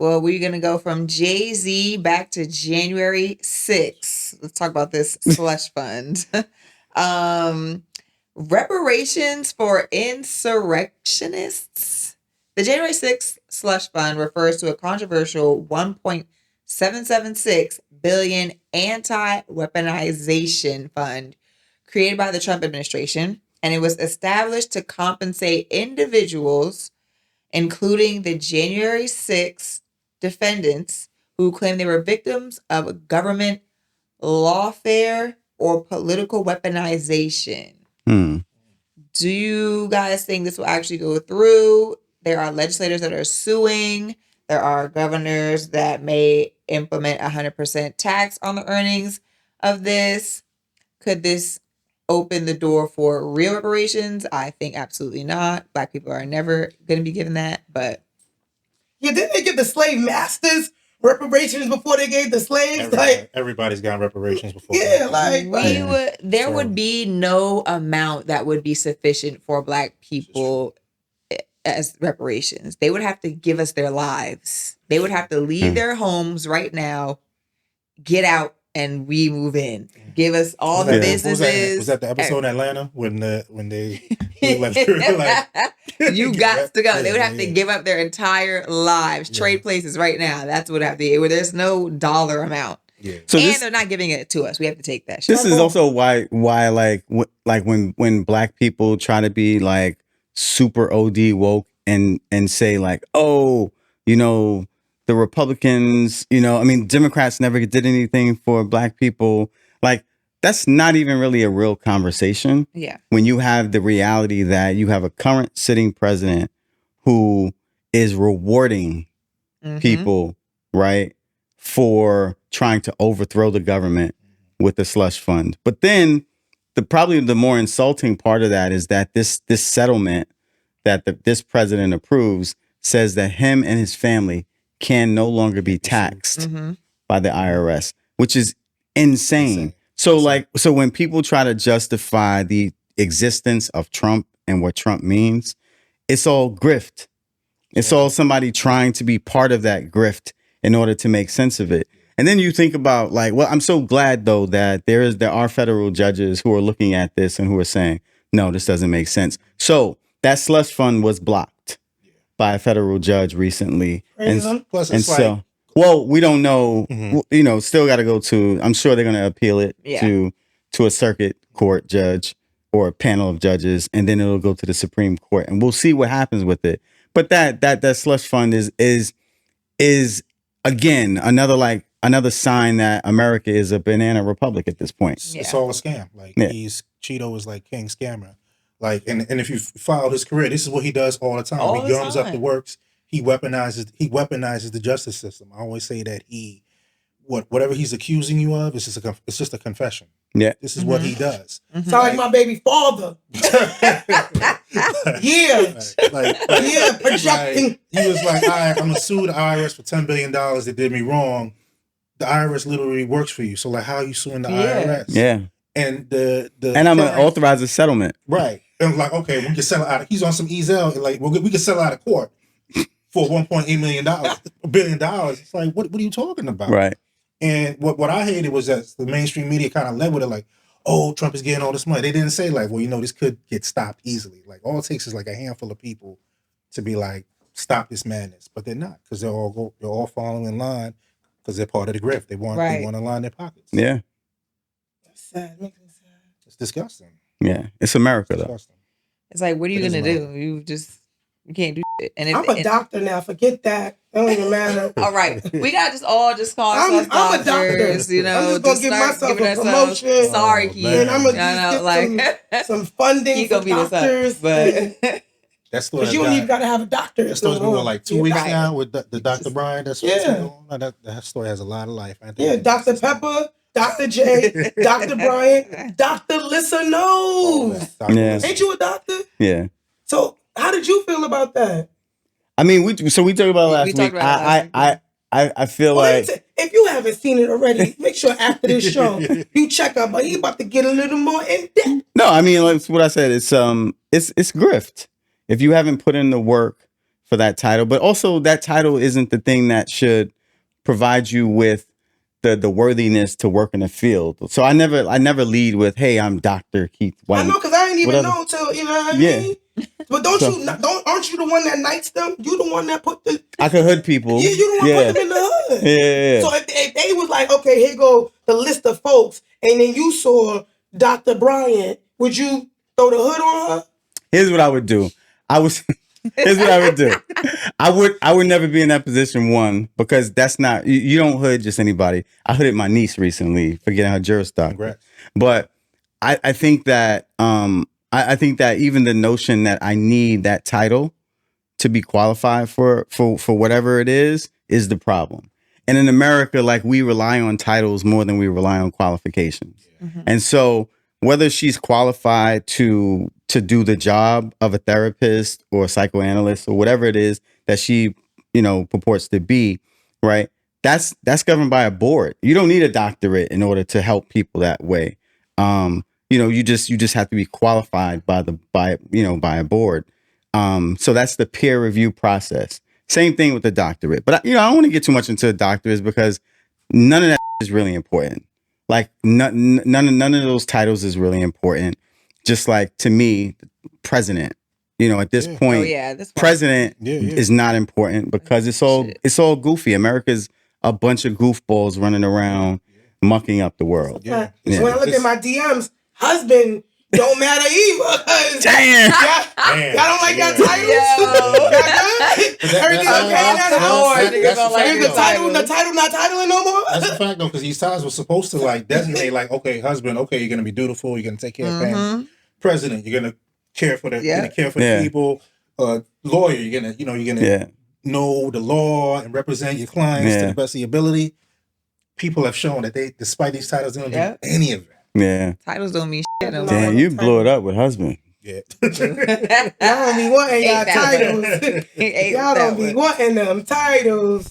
Well, we're going to go from Jay-Z back to January 6th. Let's talk about this slush fund. Reparations for insurrectionists. The January 6th slush fund refers to a controversial 1.776 billion anti-weaponization fund created by the Trump administration, and it was established to compensate individuals, including the January 6th defendants who claim they were victims of government lawfare or political weaponization. Do you guys think this will actually go through? There are legislators that are suing. There are governors that may implement 100% tax on the earnings of this. Could this open the door for real reparations? I think absolutely not. Black people are never going to be given that. But yeah, didn't they give the slave masters reparations before they gave the slaves? Everybody's gotten reparations before. Yeah, there would be no amount that would be sufficient for Black people as reparations. They would have to give us their lives. They would have to leave their homes right now, get out, and we move in. Give us all the businesses. Was that the episode in Atlanta when they left? You got to go. They would have to give up their entire lives, trade places right now. That's what would have to be. Where there's no dollar amount. Yeah. So they're not giving it to us. We have to take that shit. This is also why when Black people try to be like super OD woke and say like, oh, the Republicans, Democrats never did anything for Black people. Like, that's not even really a real conversation. Yeah. When you have the reality that you have a current sitting president who is rewarding people, right, for trying to overthrow the government with the slush fund. But then probably the more insulting part of that is that this settlement that this president approves says that him and his family can no longer be taxed by the IRS, which is insane. So when people try to justify the existence of Trump and what Trump means, it's all grift. It's all somebody trying to be part of that grift in order to make sense of it. And then you think about I'm so glad though that there are federal judges who are looking at this and who are saying, no, this doesn't make sense. So that slush fund was blocked by a federal judge recently. Well, we don't know, still got to go to, I'm sure they're going to appeal it to a circuit court judge or a panel of judges, and then it'll go to the Supreme Court, and we'll see what happens with it. But that slush fund is again, another sign that America is a banana republic at this point. Yeah. It's all a scam. Cheeto is like king scammer. And if you follow his career, this is what he does all the time. He gums up the works. He weaponizes the justice system. I always say that whatever he's accusing you of is just a confession. Yeah, this is what he does. Sound like my baby father. Projecting. He was like, all right, I'm gonna sue the IRS for $10 billion. They did me wrong. The IRS literally works for you. So how are you suing the IRS? Yeah. And and I'm gonna authorize a settlement. Right. And okay, we can settle out. He's on some easel. We can settle out of court for $1.8 billion. It's like, what are you talking about? Right. And what I hated was that the mainstream media kind of led with it like, oh, Trump is getting all this money. They didn't say this could get stopped easily. All it takes is a handful of people to be like, stop this madness. But they're not, because they're all following in line because they're part of the grift. They want to line their pockets. Yeah. That's sad. Makes me sad. It's disgusting. Yeah. It's America though. It's like, what are you gonna do? You can't do shit. And I'm a doctor now. Forget that. It don't even matter. All right, we gotta just call ourselves doctors. I'm just gonna give myself a promotion. Sorry, Keith. And I'm gonna get some funding for doctors. But that's because you don't even gotta have a doctor. That story's been like 2 weeks now with the Dr. Brian. That's what's going on. That story has a lot of life. Dr. Pepper, Dr. J, Dr. Brian, Dr. Lissa knows. Ain't you a doctor? Yeah. So how did you feel about that? I mean, we talked about last week. I feel like if you haven't seen it already, make sure after this show you check out. But he about to get a little more in depth. No, I mean, like what I said. It's grift. If you haven't put in the work for that title, but also that title isn't the thing that should provide you with the worthiness to work in the field. So I never lead with, "Hey, I'm Dr. Keith White." I know, because I ain't even Whatever. know till, you know what I Yeah. mean? But aren't you the one that knights them? You the one that put the... I could hood people. Yeah, you the one put them in the hood. Yeah. So if they was like, okay, here go the list of folks, and then you saw Dr. Bryant, would you throw the hood on her? Here's what I would do. Here's what I would do. I would never be in that position, one, because that's not, you don't hood just anybody. I hooded my niece recently for getting her Juris Doctor. Congrats. But I think that I think that even the notion that I need that title to be qualified for whatever it is the problem. And in America, like, we rely on titles more than we rely on qualifications. Mm-hmm. And so whether she's qualified to do the job of a therapist or a psychoanalyst or whatever it is that she, purports to be, right? That's governed by a board. You don't need a doctorate in order to help people that way. You just have to be qualified by a board. So that's the peer review process. Same thing with the doctorate. But I don't want to get too much into the doctorates because none of that is really important. Like none of those titles is really important. Just like, to me, president. At this point, president is not important because it's all goofy. America's a bunch of goofballs running around mucking up the world. Yeah. When I look at my DMs, husband don't matter either. Damn. Y'all don't like your titles? Everything okay in that house? The title not titling no more? That's a fact, though, because these titles were supposed to, like, designate, like, okay, husband, okay, you're going to be dutiful, you're going to take care of family. President, you're going to care for the people. Lawyer, you're going to know the law and represent your clients to the best of your ability. People have shown that they, despite these titles, they don't do any of that. Yeah. Titles don't mean shit. Damn, you blew it up with husband. Yeah. Y'all don't be wanting y'all titles. Y'all don't be wanting them titles.